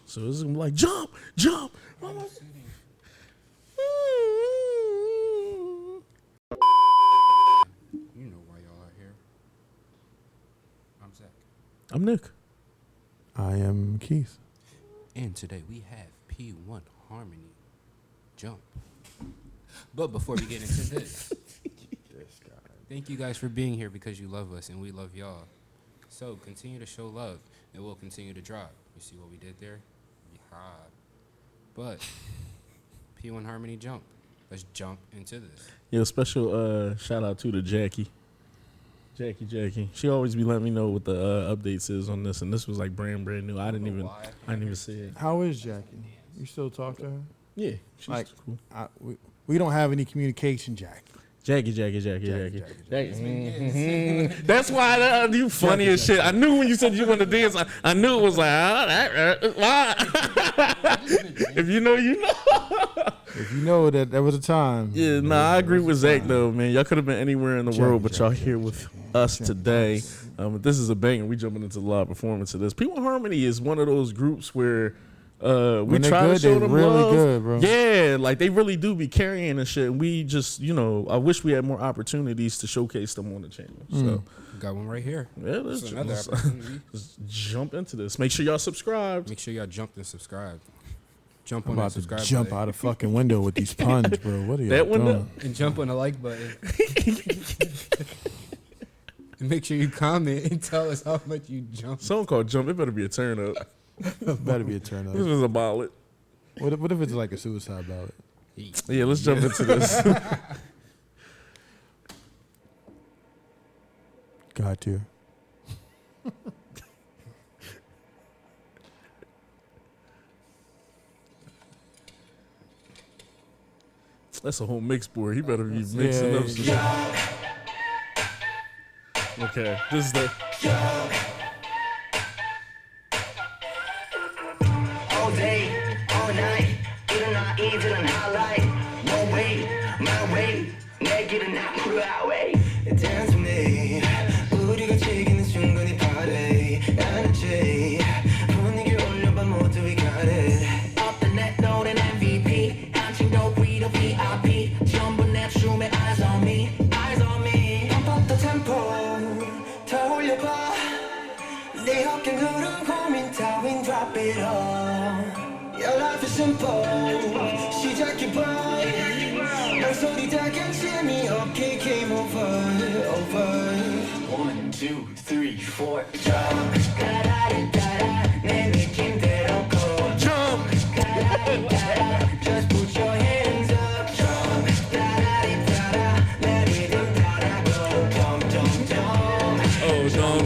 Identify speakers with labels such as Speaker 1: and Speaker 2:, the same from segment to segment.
Speaker 1: So it's gonna be like jump.
Speaker 2: You know why y'all are here. I'm Zach.
Speaker 1: I'm Nick.
Speaker 3: I am Keith.
Speaker 2: And today we have P1Harmony Jump. But before we get into this, thank you guys for being here because you love us and we love y'all. So continue to show love and we'll continue to drop. You see what we did there? Yeah. But P1Harmony Jump. Let's jump into this.
Speaker 1: Yo, special shout out to Jackie. Jackie. She always be letting me know what the updates is on this, and this was like brand new. I didn't even see it.
Speaker 3: How is Jackie? You still talk to her?
Speaker 1: Yeah, she's
Speaker 3: Like,
Speaker 1: cool.
Speaker 3: We don't have any communication, Jackie.
Speaker 1: Jackie. That's why you funny as shit. I knew when you said you want to dance, I knew it was like, if you know, you know.
Speaker 3: If you know that was a time.
Speaker 1: Yeah, I agree with Zach though, man. Y'all could have been anywhere in the world, but y'all here with us today. This is a banger. We jumping into the live performance of this. P1Harmony is one of those groups where we try to show them
Speaker 3: really
Speaker 1: love.
Speaker 3: Good, bro.
Speaker 1: Yeah, like they really do be carrying and shit. And we just, I wish we had more opportunities to showcase them on the channel. So
Speaker 2: Got one right here.
Speaker 1: yeah, let's jump into this. Make sure y'all subscribe.
Speaker 2: Make sure y'all jump and subscribe. Jump
Speaker 3: I'm
Speaker 2: on that
Speaker 3: about to
Speaker 2: subscribe
Speaker 3: jump
Speaker 2: button.
Speaker 3: out a fucking window with these puns, bro. What are you
Speaker 1: That window?
Speaker 3: doing?
Speaker 2: And jump on the like button. And make sure you comment and tell us how much you jump.
Speaker 1: Something called jump. It better be a turn up.
Speaker 3: Better be a turn
Speaker 1: This
Speaker 3: up.
Speaker 1: was a ballot.
Speaker 3: What if it's like a suicide ballot?
Speaker 1: Yeah, let's jump into this.
Speaker 3: God tier.
Speaker 1: That's a whole mix board. He better be mixing up some shit. Okay, this is the.
Speaker 4: All day, all night, 일어나 이들은 highlight. No way, my way, 내 길은 앞으로 highway. Dance with me, 우리가 즐기는 순간이 party. energy, 분위기를 올려봐 모두 we got it. Up the net, 노래는 MVP, 한층 더 위로 VIP. 전부 내 춤에 eyes on me, eyes on me. Pump up the tempo, 더 올려봐. 네 어깨 흐름 고민 따윈 drop it all. Your life is simple. 시작해봐. 낭소리 다 재미없게 game over. 1, 2, 3, 4 jump. 가라리따라 내 느낌대로 go.
Speaker 1: Jump!
Speaker 4: Just put your hands up. Jump. 가라리따라 내 리듬 따라 go. Jump.
Speaker 1: Oh, jump.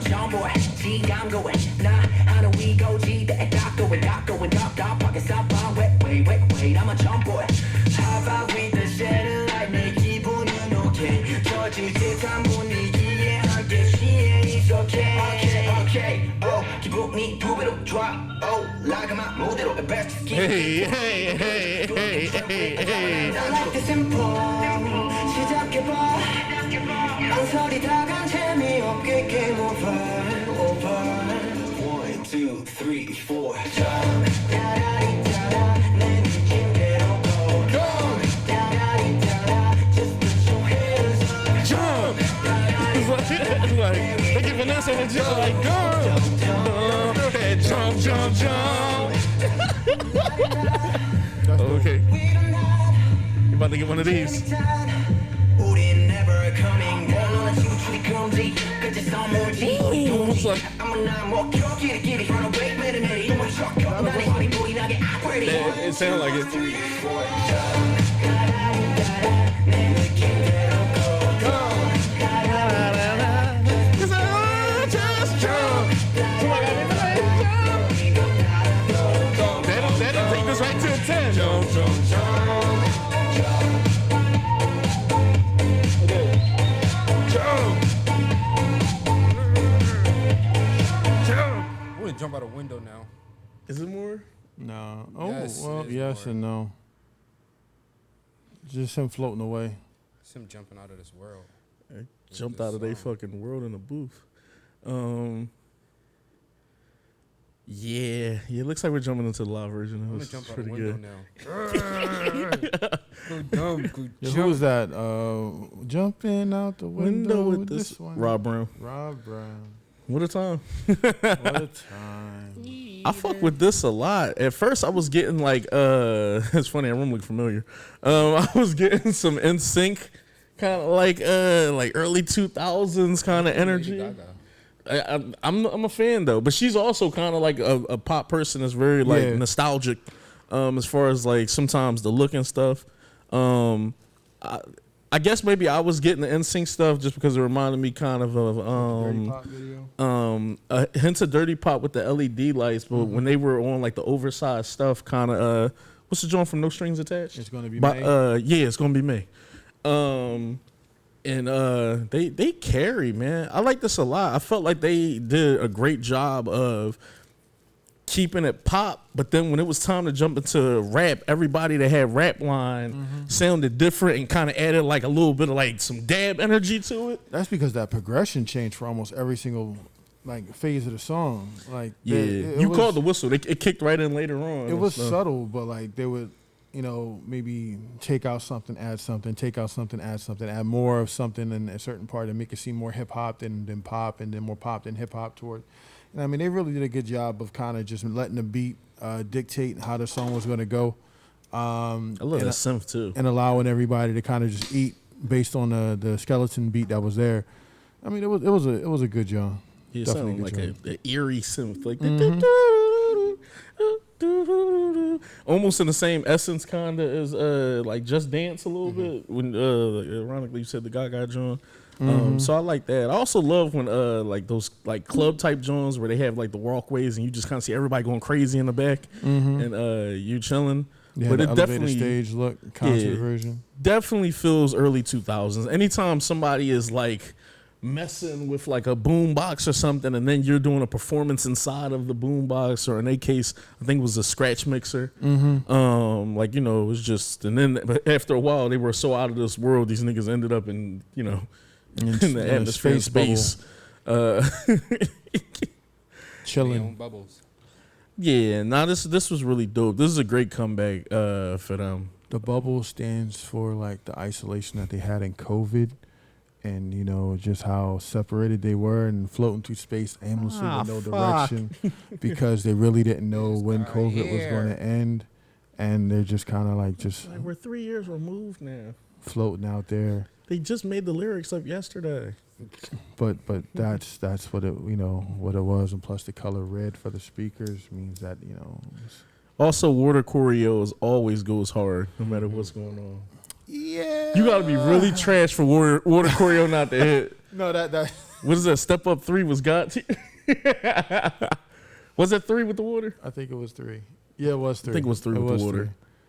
Speaker 4: Jump boy, 지감 going. 나 how do we go? 지대 딱 going. 밖에 stop wait. I'm a jump boy. How about we the satellite? 내 기분은 okay. 젖을 듯한 분위기에 함께 취해. It's okay. Oh, 기분이 두 배로 drop. Oh, 라그마 무대로 best ski.
Speaker 1: Hey.
Speaker 4: I like the simple. 시작해봐. 망설이 다간 재미없게 game over. 1, 2, 3, 4 jump. 따라리따라 내 느낌대로 go. 따라리따라 just put your hands up.
Speaker 1: Jump! It's like, they get Vanessa on the jump like, girl! Jump. Okay. You about to get one of these.
Speaker 4: 우린 never coming down. 너는 지금 금지 끝에 선물지.
Speaker 1: It's like,
Speaker 4: I'm not more 길이 run away 매일매일 너무 척겨. 나의 힘이 불이 나게 pretty.
Speaker 1: yeah, it sounds like it.
Speaker 4: 3, 4 jump. 가라리따라 내 느낌대로 go.
Speaker 1: Cause I just jump. That'll take this right to a 10. Jump.
Speaker 2: We're gonna jump out a window now.
Speaker 1: Is it more?
Speaker 3: No. Oh,
Speaker 2: Yes,
Speaker 3: well,
Speaker 2: it is
Speaker 3: yes
Speaker 2: more.
Speaker 3: and no. Just him floating away.
Speaker 2: It's him jumping out of this world.
Speaker 1: Jumped out of their fucking world in the booth. Yeah, it looks like we're jumping into the live version.
Speaker 2: I'm gonna
Speaker 1: This
Speaker 2: jump
Speaker 1: is
Speaker 2: out the
Speaker 1: pretty
Speaker 2: window
Speaker 1: good.
Speaker 2: now. Go dumb, go
Speaker 3: Yeah, who
Speaker 2: jump.
Speaker 3: was that? Jumping out the window with this one.
Speaker 1: Rob Brown.
Speaker 3: Rob Brown.
Speaker 1: What a time.
Speaker 3: What a time.
Speaker 1: I fuck with this a lot. At first, I was getting like, it's funny, I look familiar. I was getting some NSYNC kind of like early 2000s kind of energy.
Speaker 2: Lady Gaga.
Speaker 1: I'm a fan though, but she's also kind of like a pop person that's very like
Speaker 3: Yeah.
Speaker 1: nostalgic, as far as like sometimes the look and stuff. I guess maybe I was getting the NSYNC stuff just because it reminded me kind of
Speaker 3: Dirty Pop video.
Speaker 1: a hint of Dirty Pop with the LED lights, but when they were on like the oversized stuff, kind of what's the joint from No Strings Attached?
Speaker 3: It's gonna be
Speaker 1: But
Speaker 3: May.
Speaker 1: yeah, it's gonna be May. And they carry, man. I like this a lot. I felt like they did a great job of keeping it pop, but then when it was time to jump into rap, everybody that had rap line sounded different and kind of added like a little bit of like some dab energy to it.
Speaker 3: That's because that progression changed for almost every single like phase of the song. Like
Speaker 1: Yeah,
Speaker 3: it
Speaker 1: you
Speaker 3: was,
Speaker 1: called the whistle. It kicked right in later on.
Speaker 3: It was
Speaker 1: So-
Speaker 3: subtle, but like they would, maybe take out something, add something, take out something, add something, add more of something in a certain part and make it seem more hip hop than pop, and then more pop than hip hop toward. And I mean, they really did a good job of kind of just letting the beat dictate how the song was going to go.
Speaker 1: I love that synth too.
Speaker 3: And allowing everybody to kind of just eat based on the skeleton beat that was there. I mean, it was a good job.
Speaker 1: Yeah, it
Speaker 3: Definitely
Speaker 1: sounded like
Speaker 3: good
Speaker 1: a eerie synth, like almost in the same essence, kind of as like Just Dance a little bit. When ironically you said the Gaga joint. So I like that. I also love when like those like club type joints where they have like the walkways and you just kind of see everybody going crazy in the back and you chilling.
Speaker 3: Yeah,
Speaker 1: but
Speaker 3: the
Speaker 1: it
Speaker 3: elevator
Speaker 1: definitely
Speaker 3: stage look, concert
Speaker 1: yeah.
Speaker 3: version.
Speaker 1: definitely feels early 2000s. Anytime somebody is like messing with like a boom box or something and then you're doing a performance inside of the boom box, or in a case I think it was a scratch mixer, like, you know, it was just, and then but after a while they were so out of this world, these niggas ended up in, you know, in the atmosphere, space
Speaker 3: Chilling.
Speaker 2: Own bubbles.
Speaker 1: Yeah, nah, this was really dope. This is a great comeback for them.
Speaker 3: The bubble stands for like the isolation that they had in COVID, and you know just how separated they were and floating through space aimlessly with no direction because they really didn't know when COVID was going to end, and they're just kind of like just
Speaker 1: Like, we're 3 years removed now.
Speaker 3: floating out there.
Speaker 1: They just made the lyrics up yesterday.
Speaker 3: But that's what it what it was, and plus the color red for the speakers means that it's-
Speaker 1: Also, water choreos always goes hard, no matter what's going on.
Speaker 3: yeah.
Speaker 1: You got to be really trash for water choreo not to hit.
Speaker 3: No, that
Speaker 1: What is that? Step Up 3 was got. Was that 3 with the water?
Speaker 3: I think it was 3. Yeah, it was 3.
Speaker 1: I think it was 3 with the water.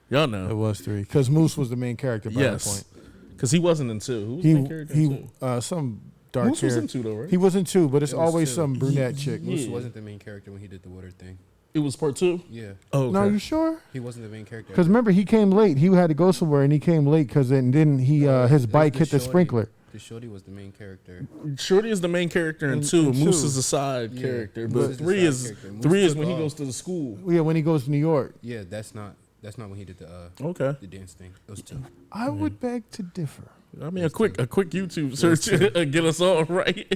Speaker 3: 3.
Speaker 1: Y'all
Speaker 3: It
Speaker 1: know.
Speaker 3: was 3 because Moose was the main character by that point.
Speaker 1: Yes. Because he wasn't in 2. Who was the main character in 2?
Speaker 3: Some dark
Speaker 1: Moose was
Speaker 3: hair.
Speaker 1: in 2 though, right?
Speaker 3: He was in 2, but it's
Speaker 2: It was
Speaker 3: always
Speaker 2: 2.
Speaker 3: some brunette chick.
Speaker 2: Moose
Speaker 1: Yeah.
Speaker 2: wasn't the main character when he did the water thing.
Speaker 1: It was part 2?
Speaker 2: Yeah,
Speaker 1: Oh, okay.
Speaker 3: No, you sure?
Speaker 2: he wasn't the main character.
Speaker 3: Because remember, he came late. He had to go somewhere, and he came late because then he his bike hit the sprinkler.
Speaker 2: The shorty was the main character.
Speaker 1: Shorty is the main character in
Speaker 3: In
Speaker 1: 2.
Speaker 3: two.
Speaker 1: Moose is the side
Speaker 2: Yeah.
Speaker 1: character.
Speaker 2: Moose
Speaker 1: But
Speaker 2: is the
Speaker 1: 3
Speaker 2: side
Speaker 1: is
Speaker 2: character. Moose
Speaker 1: 3 is
Speaker 2: took
Speaker 1: when he
Speaker 2: off.
Speaker 1: goes to the school.
Speaker 3: Yeah, when he goes to New York.
Speaker 2: Yeah, that's not when he did the
Speaker 1: Okay.
Speaker 2: dance thing. Those 2.
Speaker 3: I would beg to differ.
Speaker 1: I mean, a quick YouTube search get us all right.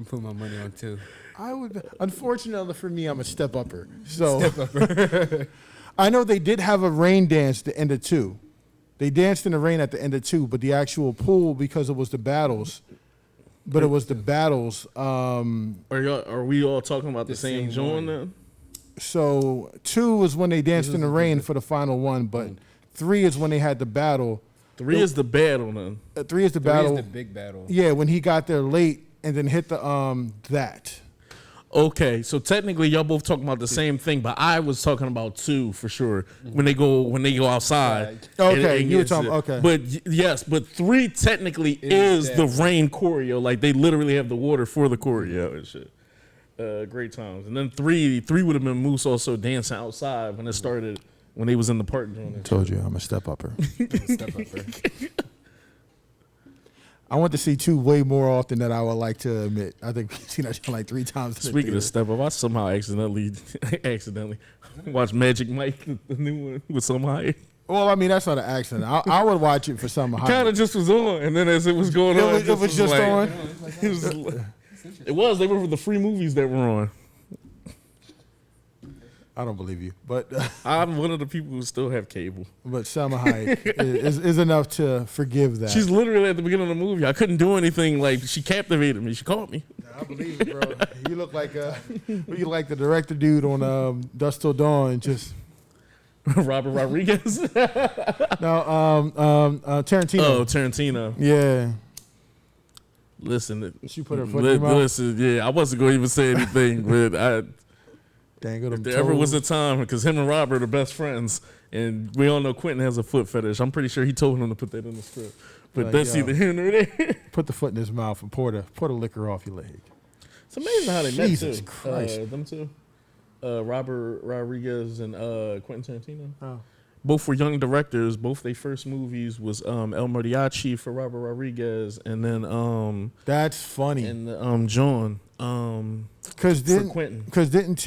Speaker 2: Put my money on 2.
Speaker 3: I would. Unfortunately for me, I'm a step upper. So I know they did have a rain dance at the end of 2. They danced in the rain at the end of 2, but the actual pool, because it was the battles. But it was the battles.
Speaker 1: Are we all talking about the same
Speaker 2: same
Speaker 1: joint
Speaker 2: one.
Speaker 1: then?
Speaker 3: So 2 was when they danced in the rain for the final one, but 3 is when they had the battle.
Speaker 1: 3 is the battle then.
Speaker 3: 3 is the
Speaker 2: 3
Speaker 3: battle.
Speaker 2: is the big battle.
Speaker 3: Yeah, when he got there late and then hit the that.
Speaker 1: Okay, so technically y'all both talking about the same thing, but I was talking about 2 for sure when they go outside.
Speaker 3: Okay, you were
Speaker 1: gets
Speaker 3: talking-
Speaker 1: it.
Speaker 3: okay.
Speaker 1: But yes, but 3 technically is
Speaker 2: that
Speaker 1: the rain choreo. Like they literally have the water for the choreo and shit. Great times. And then 3 would have been Moose also dancing outside when it started, when they was in the park doing it.
Speaker 3: Told you I'm a step upper.
Speaker 2: Step upper.
Speaker 3: I want to see 2 way more often than I would like to admit. I think we've seen that show like 3 times.
Speaker 1: Speaking of Step Up, I somehow accidentally watched Magic Mike, the new one with Salma Hayek.
Speaker 3: Well, I mean, that's not an accident. I would watch it for some.
Speaker 1: Kind of just was on, and then as it was going on,
Speaker 3: it was just
Speaker 1: like,
Speaker 3: on.
Speaker 1: It was. They were the free movies that were on.
Speaker 3: I don't believe you, but
Speaker 1: I'm one of the people who still have cable.
Speaker 3: But Salma Hayek is enough to forgive that.
Speaker 1: She's literally at the beginning of the movie. I couldn't do anything. Like, she captivated me. She caught me.
Speaker 3: I believe it, bro. You look like the director dude on Dusk Till Dawn. Just
Speaker 1: Robert Rodriguez.
Speaker 3: No, Tarantino.
Speaker 1: Oh, Tarantino.
Speaker 3: Yeah.
Speaker 1: Listen,
Speaker 3: She put her foot in her mouth.
Speaker 1: Listen, yeah, I wasn't going to even say anything, but if there ever was a time, because him and Robert are best friends, and we all know Quentin has a foot fetish. I'm pretty sure he told him to put that in the script. But
Speaker 3: like,
Speaker 1: that's either here or there.
Speaker 3: Put the foot in his mouth and pour the liquor off your leg.
Speaker 1: It's amazing how they met, too.
Speaker 3: Jesus Christ.
Speaker 1: Them two. Robert Rodriguez and Quentin Tarantino.
Speaker 3: Oh.
Speaker 1: Both were young directors. Both their first movies was El Mariachi for Robert Rodriguez, and then
Speaker 3: that's funny.
Speaker 1: And John for Quentin.
Speaker 3: Because didn't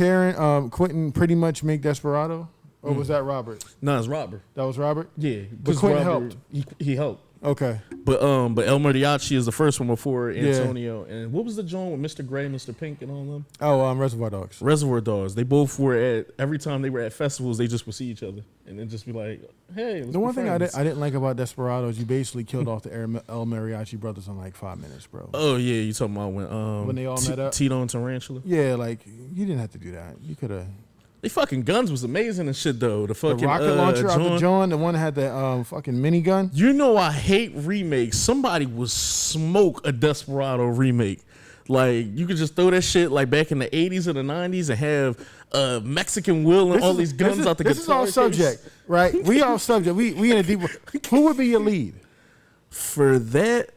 Speaker 3: Quentin pretty much make Desperado, or was that Robert?
Speaker 1: No, it's Robert.
Speaker 3: That was Robert.
Speaker 1: Yeah,
Speaker 3: but Quentin helped.
Speaker 1: He helped.
Speaker 3: Okay.
Speaker 1: But El Mariachi is the first one before Antonio. Yeah. And what was the joint with Mr. Gray, Mr. Pink, and all of them?
Speaker 3: Oh, Reservoir Dogs.
Speaker 1: Reservoir Dogs. They both were every time they were at festivals, they just would see each other and then just be like, hey, let's
Speaker 3: The one thing I
Speaker 1: friends.
Speaker 3: didn't like about Desperado is you basically killed off the El Mariachi brothers in like 5 minutes, bro.
Speaker 1: Oh, yeah, you talking about when
Speaker 3: they all met up?
Speaker 1: Tito and Tarantula?
Speaker 3: Yeah, like, you didn't have to do that. You could have.
Speaker 1: They fucking guns was amazing and shit, though. The fucking
Speaker 3: rocket launcher out the John, the one that had the fucking minigun.
Speaker 1: You know I hate remakes. Somebody would smoke a Desperado remake. Like, you could just throw that shit like back in the 80s or the 90s and have a Mexican Will and all these guns out the guitar.
Speaker 3: This is all subject, right? We all subject. We in a deep. Who would be your lead?
Speaker 1: For that,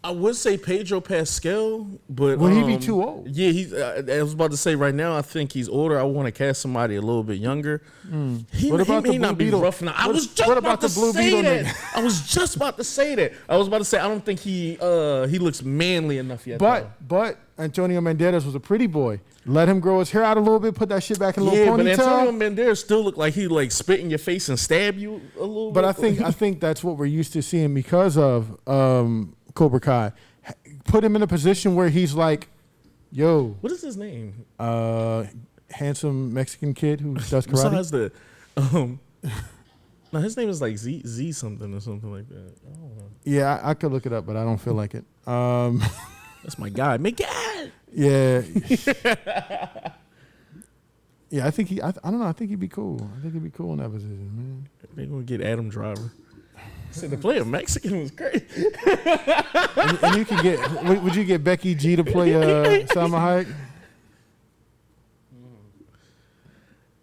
Speaker 1: I would say Pedro Pascal, but
Speaker 3: would he be too old?
Speaker 1: Yeah, he's. I was about to say right now. I think he's older. I want to cast somebody a little bit younger. He may not be rough enough. I was just about to say that. I was just about to say that. I was about to say I don't think he looks manly enough yet.
Speaker 3: But Antonio Banderas was a pretty boy. Let him grow his hair out a little bit. Put that shit back in a little ponytail.
Speaker 1: Yeah, but Antonio Banderas still looked like he like spit in your face and stab you a little.
Speaker 3: But
Speaker 1: bit.
Speaker 3: I think that's what we're used to seeing because of Cobra Kai. Put him in a position where he's like, yo.
Speaker 1: What is his name?
Speaker 3: Handsome Mexican kid who does karate.
Speaker 1: Besides that, no, his name is like Z something or something like that. I don't know.
Speaker 3: Yeah, I could look it up, but I don't feel like it.
Speaker 1: That's my guy. Miguel.
Speaker 3: Yeah. Yeah, I think I don't know. I think he'd be cool. I think he'd be cool in that position, man.
Speaker 1: They're going to get Adam Driver. So to play a Mexican was great.
Speaker 3: and you could get, would you get Becky G to play Salma Hayek?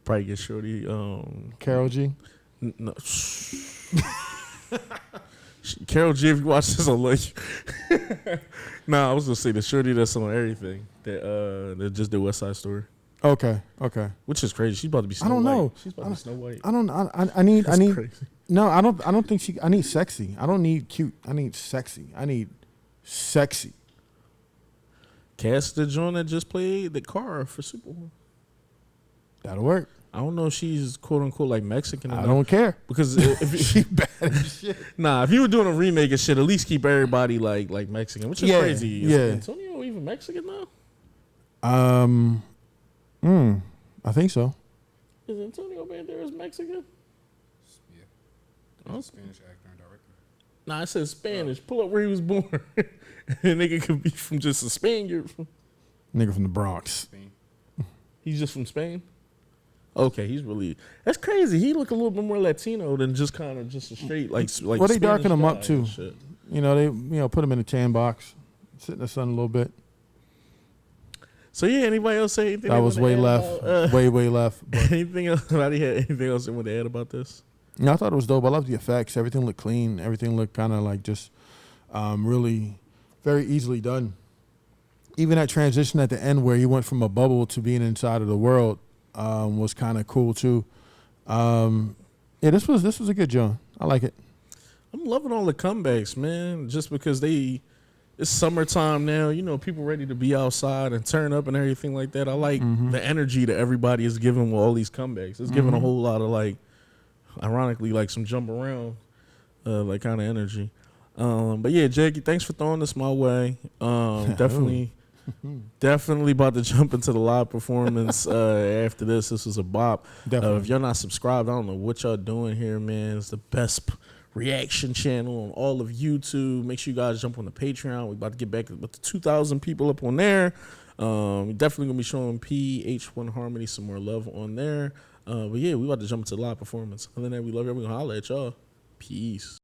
Speaker 1: Probably get Shorty.
Speaker 3: Carol G?
Speaker 1: No. Carol G, if you watch this, I'll let you. Nah, I was going to say the Shorty that's on everything. That just did West Side Story.
Speaker 3: Okay.
Speaker 1: Which is crazy. She's about to be Snow White.
Speaker 3: I don't know.
Speaker 1: She's about to be Snow White.
Speaker 3: I need
Speaker 1: crazy.
Speaker 3: No, I don't think I need sexy. I don't need cute. I need sexy. I need sexy.
Speaker 1: Cast the joint that just played the car for Superboy.
Speaker 3: That'll work.
Speaker 1: I don't know if she's quote unquote like Mexican.
Speaker 3: I don't care.
Speaker 1: Because if
Speaker 3: she bad as shit.
Speaker 1: Nah, if you were doing a remake and shit, at least keep everybody like Mexican, which is crazy. Is Antonio even Mexican now?
Speaker 3: I think so.
Speaker 1: Is Antonio Banderas Mexican?
Speaker 2: Yeah. Spanish actor and director.
Speaker 1: Nah, I said Spanish. Pull up where he was born. And nigga could be from just a Spaniard.
Speaker 3: Nigga from the Bronx.
Speaker 2: Spain.
Speaker 1: He's just from Spain? Okay, he's really... That's crazy. He look a little bit more Latino than just kind of just a straight like
Speaker 3: well, they darken him up too.
Speaker 1: Shit.
Speaker 3: They put him in a tan box, sit in the sun a little bit.
Speaker 1: So yeah, anybody else say anything?
Speaker 3: That was way left. Way left.
Speaker 1: Anything else? Anybody had anything else they want to add about this?
Speaker 3: No, I thought it was dope. I love the effects. Everything looked clean. Everything looked kind of like just really very easily done. Even that transition at the end where he went from a bubble to being inside of the world was kind of cool too. Yeah, this was a good joint. I like it.
Speaker 1: I'm loving all the comebacks, man. Just because it's summertime now. You know, people ready to be outside and turn up and everything like that. I like the energy that everybody is giving with all these comebacks. It's giving a whole lot of like, ironically, like some jump around, like kind of energy. But yeah, Jackie, thanks for throwing this my way. Definitely about to jump into the live performance after this. This was a bop. If y'all not subscribed, I don't know what y'all doing here, man. It's the best reaction channel on all of YouTube. Make sure you guys jump on the Patreon. We're about to get back to about 2,000 people up on there. Definitely gonna be showing P1Harmony some more love on there. But yeah, we about to jump into the live performance. Other than that, we love y'all. We gonna holler at y'all. Peace.